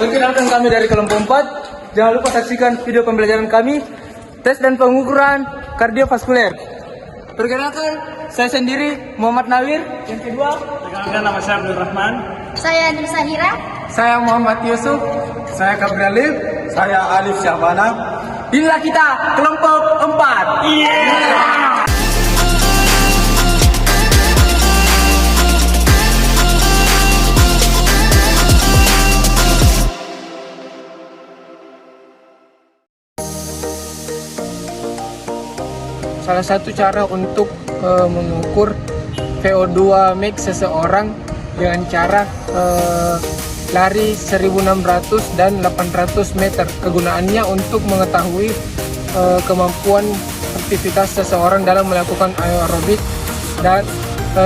Perkenalkan kami dari kelompok 4. Jangan lupa saksikan video pembelajaran kami, tes dan pengukuran kardiovaskuler. Perkenalkan, saya sendiri Muhammad Nawir. Yang kedua, Perkenalkan, nama saya Abdul Rahman. Saya Nur Sahira. saya Muhammad Yusuf. Saya Gabriel. Saya Alif Syahbana. Inilah kita, kelompok 4. Salah satu cara untuk mengukur VO2 max seseorang dengan cara lari 1600 dan 800 meter. Kegunaannya untuk mengetahui kemampuan aktivitas seseorang dalam melakukan aerobik dan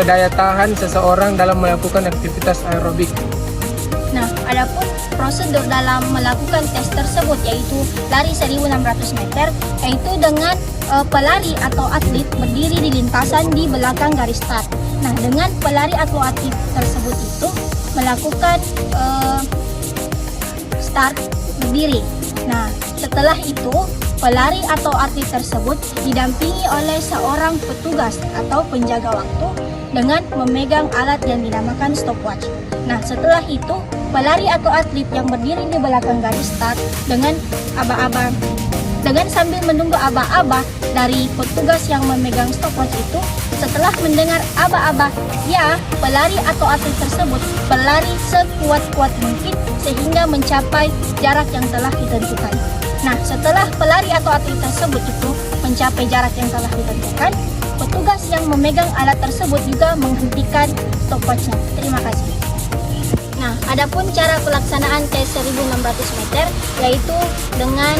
daya tahan seseorang dalam melakukan aktivitas aerobik. Nah, adapun prosedur dalam melakukan tes tersebut yaitu lari 1600 meter, yaitu dengan pelari atau atlet berdiri di lintasan di belakang garis start. Nah, dengan pelari atau atlet tersebut itu melakukan start berdiri. Nah, setelah itu pelari atau atlet tersebut didampingi oleh seorang petugas atau penjaga waktu dengan memegang alat yang dinamakan stopwatch. Nah, setelah itu pelari atau atlet yang berdiri di belakang garis start dengan sambil menunggu aba-aba dari petugas yang memegang stopwatch itu, setelah mendengar aba-aba, ya, pelari atau atlet tersebut berlari sekuat-kuat mungkin sehingga mencapai jarak yang telah ditentukan. Nah, setelah pelari atau atlet tersebut itu mencapai jarak yang telah ditentukan, petugas yang memegang alat tersebut juga menghentikan stopwatch-nya. Terima kasih. Nah, adapun cara pelaksanaan tes 1600 meter yaitu dengan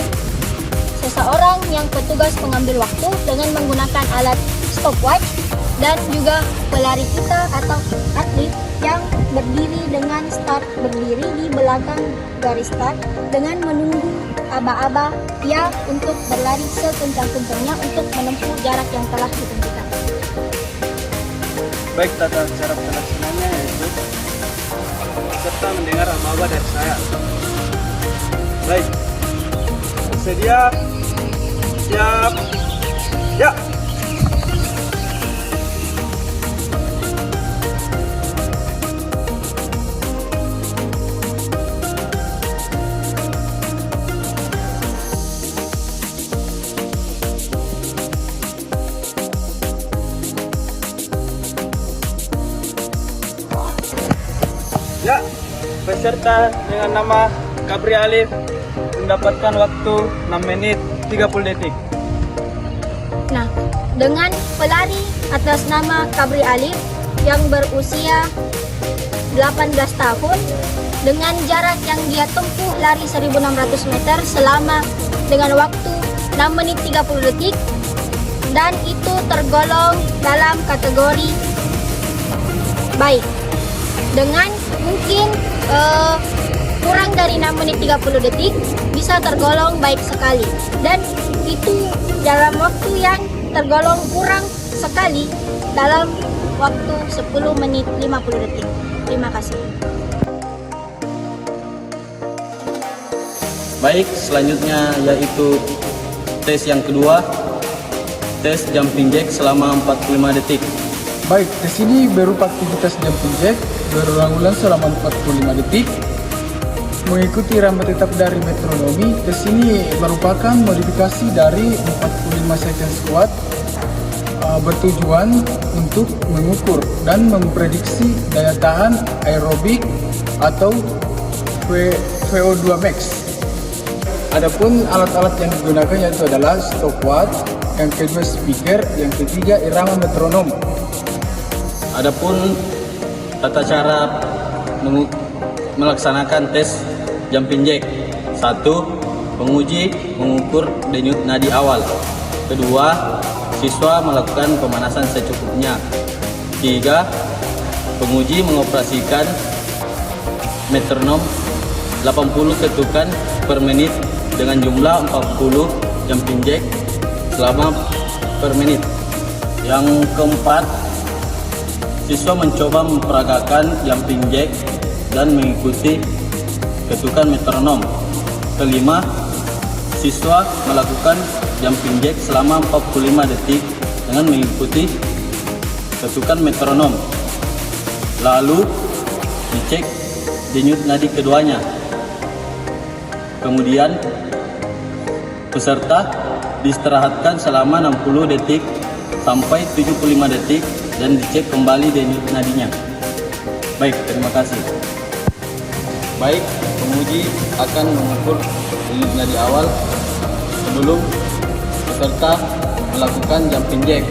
seseorang yang petugas pengambil waktu dengan menggunakan alat stopwatch dan juga pelari kita atau atlet yang berdiri dengan start berdiri di belakang garis start dengan menunggu aba-aba ya untuk berlari sekencang-kencangnya untuk menempuh jarak yang telah ditentukan. Baik, tata cara pelaksanaannya yaitu serta mendengar aba-aba dari saya. Baik, bersedia, siap, ya. Ya, peserta dengan nama Gabriel Alif mendapatkan waktu 6 menit 30 detik. Nah, dengan pelari atas nama Kabri Alif yang berusia 18 tahun dengan jarak yang dia tempuh lari 1600 meter selama dengan waktu 6 menit 30 detik dan itu tergolong dalam kategori baik. Dengan mungkin kurang dari 6 menit 30 detik bisa tergolong baik sekali, dan itu dalam waktu yang tergolong kurang sekali dalam waktu 10 menit 50 detik. Terima kasih. Baik, selanjutnya yaitu tes yang kedua, tes jumping jack selama 45 detik. Baik, tes ini berupa aktivitas jumping jack berulang-ulang selama 45 detik mengikuti irama tetap dari metronomi. Tes ini merupakan modifikasi dari 45 second squat bertujuan untuk mengukur dan memprediksi daya tahan aerobik atau VO2 max. Adapun alat-alat yang digunakan yaitu adalah stopwatch, yang kedua speaker, yang ketiga irama metronom. Adapun tata cara melaksanakan tes jumping jack. 1. Penguji mengukur denyut nadi awal. Kedua, siswa melakukan pemanasan secukupnya. 3. Penguji mengoperasikan metronom 80 ketukan per menit dengan jumlah 40 jumping jack selama per menit. Yang keempat, siswa mencoba memperagakan jumping jack dan mengikuti ketukan metronom. Kelima, siswa melakukan jumping jack selama 45 detik dengan mengikuti ketukan metronom. Lalu dicek denyut nadi keduanya. Kemudian peserta diistirahatkan selama 60 detik sampai 75 detik dan dicek kembali denyut nadinya. Baik, terima kasih. Baik, penguji akan mengukur denyut nadi awal sebelum peserta melakukan jumping jack.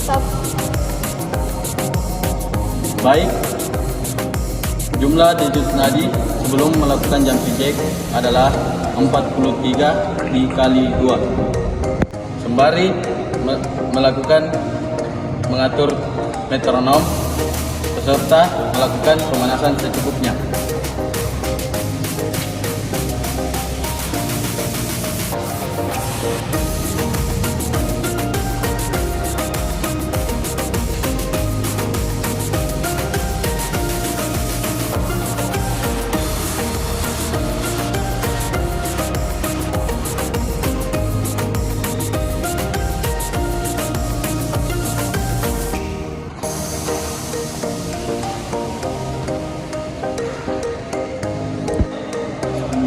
Stop. Baik, jumlah denyut nadi sebelum melakukan jumping jack adalah 43 dikali 2. Sembari mengatur metronom, peserta melakukan pemanasan secukupnya.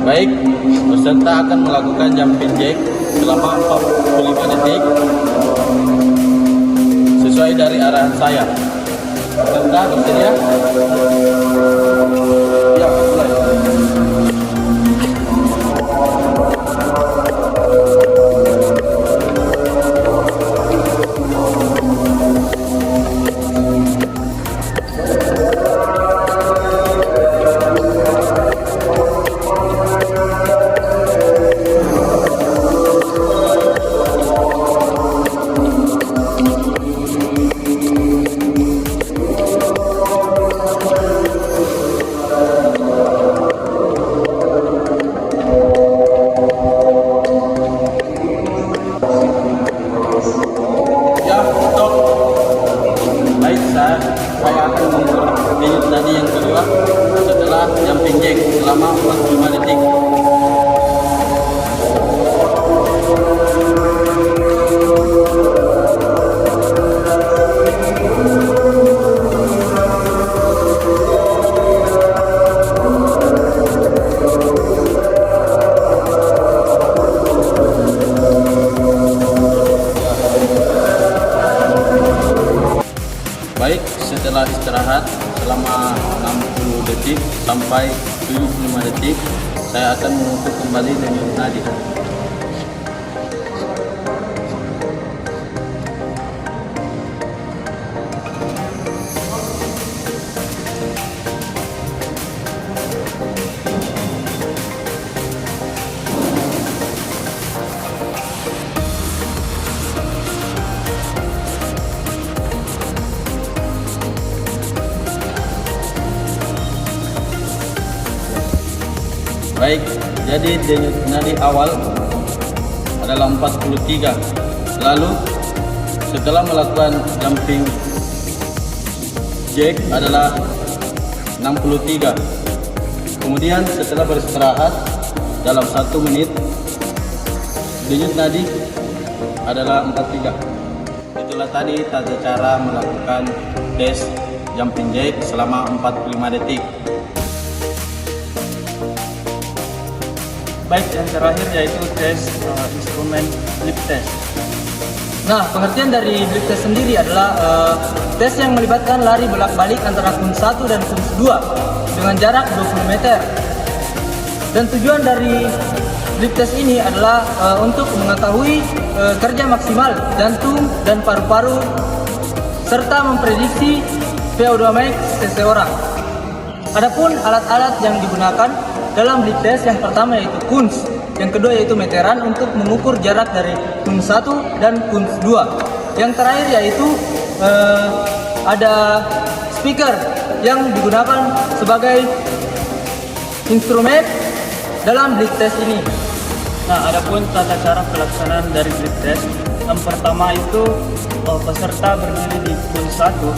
Baik, peserta akan melakukan jumping jack selama 45 detik sesuai dari arahan saya. Peserta bersedia? Ya, mulai. Ya, stop. Baik, saya akan mengukur denyut nadi yang kedua setelah jumping jack selama 45 detik. Baik, setelah istirahat selama 60 detik sampai 75 detik, saya akan mengukur kembali denyut nadi. Baik, jadi denyut nadi awal adalah 43. Lalu setelah melakukan jumping jack adalah 63. Kemudian setelah beristirahat dalam 1 menit, denyut nadi adalah 43. Itulah tadi tata cara melakukan tes jumping jack selama 45 detik. Baik, yang terakhir yaitu tes instrumen lip test. Nah, pengertian dari lip test sendiri adalah tes yang melibatkan lari bolak-balik antara kun 1 dan kun 2 dengan jarak 20 meter. Dan tujuan dari lip test ini adalah untuk mengetahui kerja maksimal jantung dan paru-paru serta memprediksi VO2 max seseorang. Adapun alat-alat yang digunakan dalam lip test yang pertama yaitu KUNS, yang kedua yaitu meteran untuk mengukur jarak dari KUNS 1 dan KUNS 2. Yang terakhir yaitu ada speaker yang digunakan sebagai instrumen dalam blik tes ini. Nah, adapun tata cara pelaksanaan dari blik test, yang pertama itu peserta berdiri di pun 1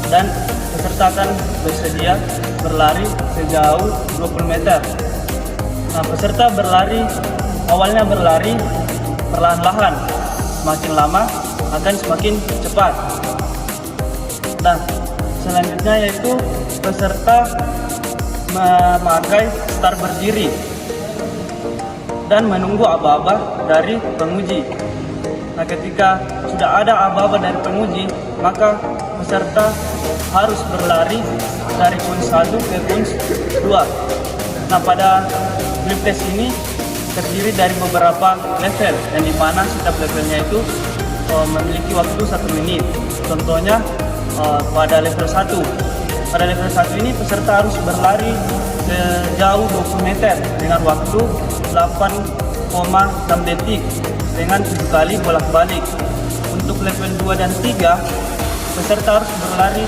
dan peserta akan bersedia berlari sejauh 20 meter. Nah, peserta awalnya berlari perlahan-lahan, semakin lama akan semakin cepat. Nah, selanjutnya yaitu peserta memakai start berdiri dan menunggu aba-aba dari penguji. Nah, ketika sudah ada aba-aba dari penguji, maka peserta harus berlari dari pun 1 ke pun 2. Nah, pada blik test ini terdiri dari beberapa level, yang dimana setiap levelnya itu memiliki waktu 1 menit. Contohnya pada level 1. Pada level 1 ini peserta harus berlari sejauh 20 meter dengan waktu 8,6 detik dengan 7 kali bolak-balik. Untuk level 2 dan 3, peserta harus berlari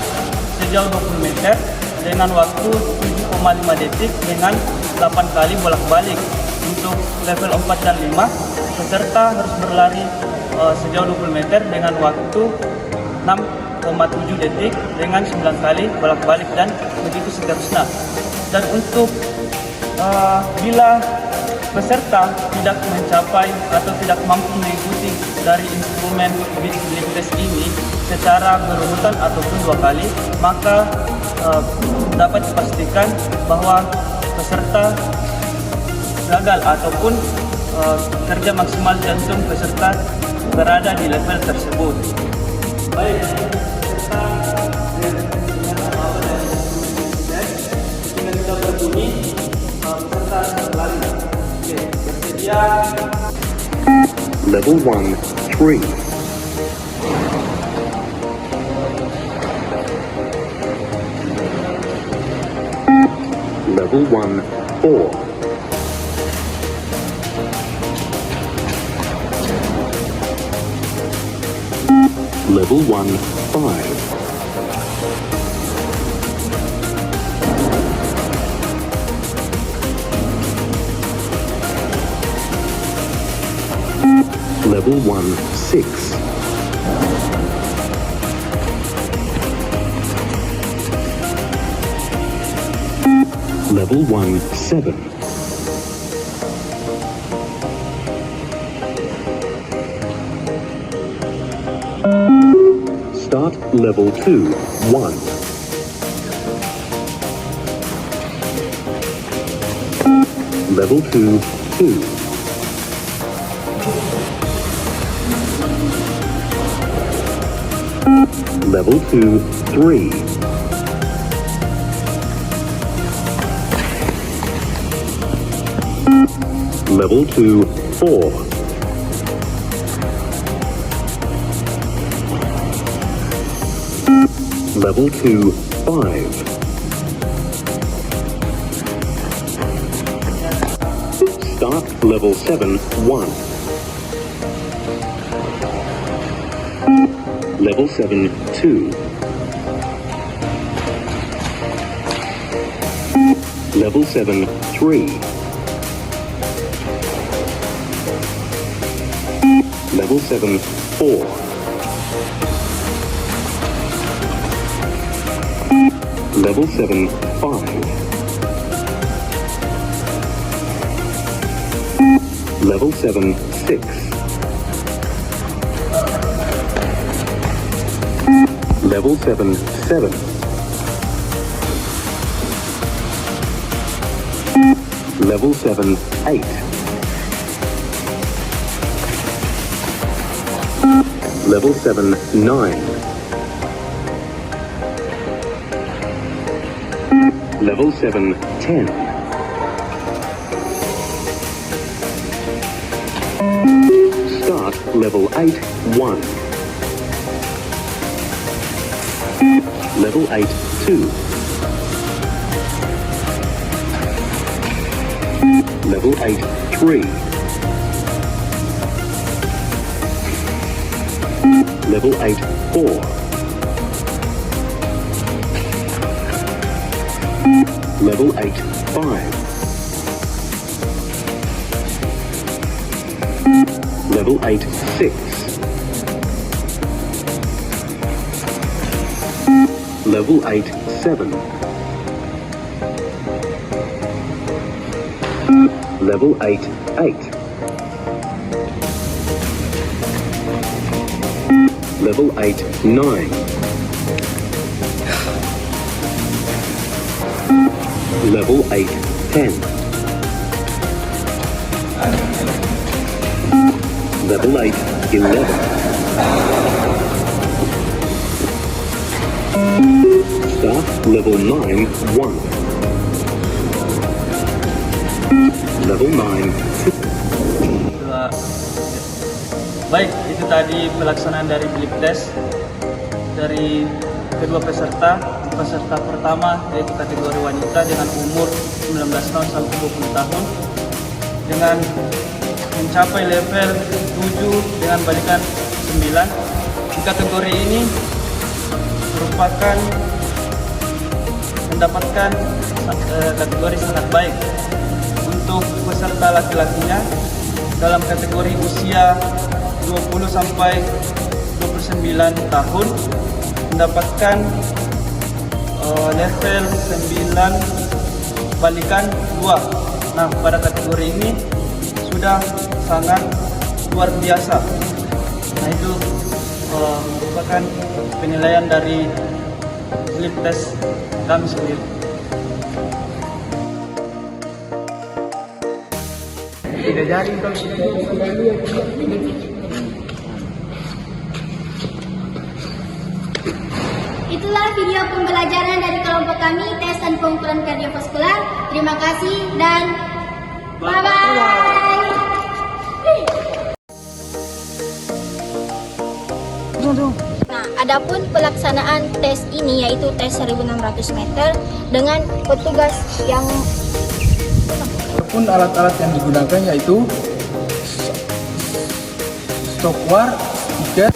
sejauh 20 meter dengan waktu 7,5 detik dengan 8 kali bolak-balik. Untuk level 4 dan 5, peserta harus berlari sejauh 20 meter dengan waktu 6,7 detik dengan 9 kali bolak-balik dan begitu seterusnya. Dan untuk bila peserta tidak mencapai atau tidak mampu mengikuti dari instrumen blik test ini secara berurutan ataupun 2 kali, maka dapat dipastikan bahwa peserta gagal ataupun kerja maksimal jantung peserta berada di level tersebut. Baik, peserta dengan apa dari dengan kita berbunyi, peserta berlari. Oke, bersedia. Level 1, 3. Level 1, 4. Level 1, 5. Level 1, 6. Level 1, 7. Start level 2, 1. Level 2, 2. Level 2, 3. Level 2, 4. Level 2, 5. Start level 7, 1. Level 7, 2. Level 7, 3. Level 7, 4. Level 7, 5. Level 7, 6. Level 7, 7. Level 7, 8. Level 7, 9. Level 7, 10. Start level 8, 1. Level 8, 2. Level 8, 3. Level 8, 4. Level 8, 5. Level 8, 6. Level 8, 7. Level 8, 8. Level 8, 9. Level 8, 10. Level 8, 11. Staff level 9, 1. Level 9, 2. Dua. Baik, itu tadi pelaksanaan dari bilik tes dari kedua peserta. Peserta pertama yaitu kategori wanita dengan umur 19 tahun sampai 20 tahun dengan mencapai level 7 dengan balikan 9. Di kategori ini merupakan mendapatkan kategori sangat baik. Untuk peserta laki-lakinya dalam kategori usia 20 sampai 29 tahun mendapatkan level 9 balikan 2. Nah, pada kategori ini sudah sangat luar biasa. Nah, itu merupakan penilaian dari bilik tes kami sendiri. Tidak jadi kalau Itulah video pembelajaran dari kelompok kami tes dan pengukuran kardiovaskular. Terima kasih dan bye-bye. Nah, adapun pelaksanaan tes ini yaitu tes 1600 meter dengan petugas yang pun alat-alat yang digunakan yaitu stopwatch, tiket,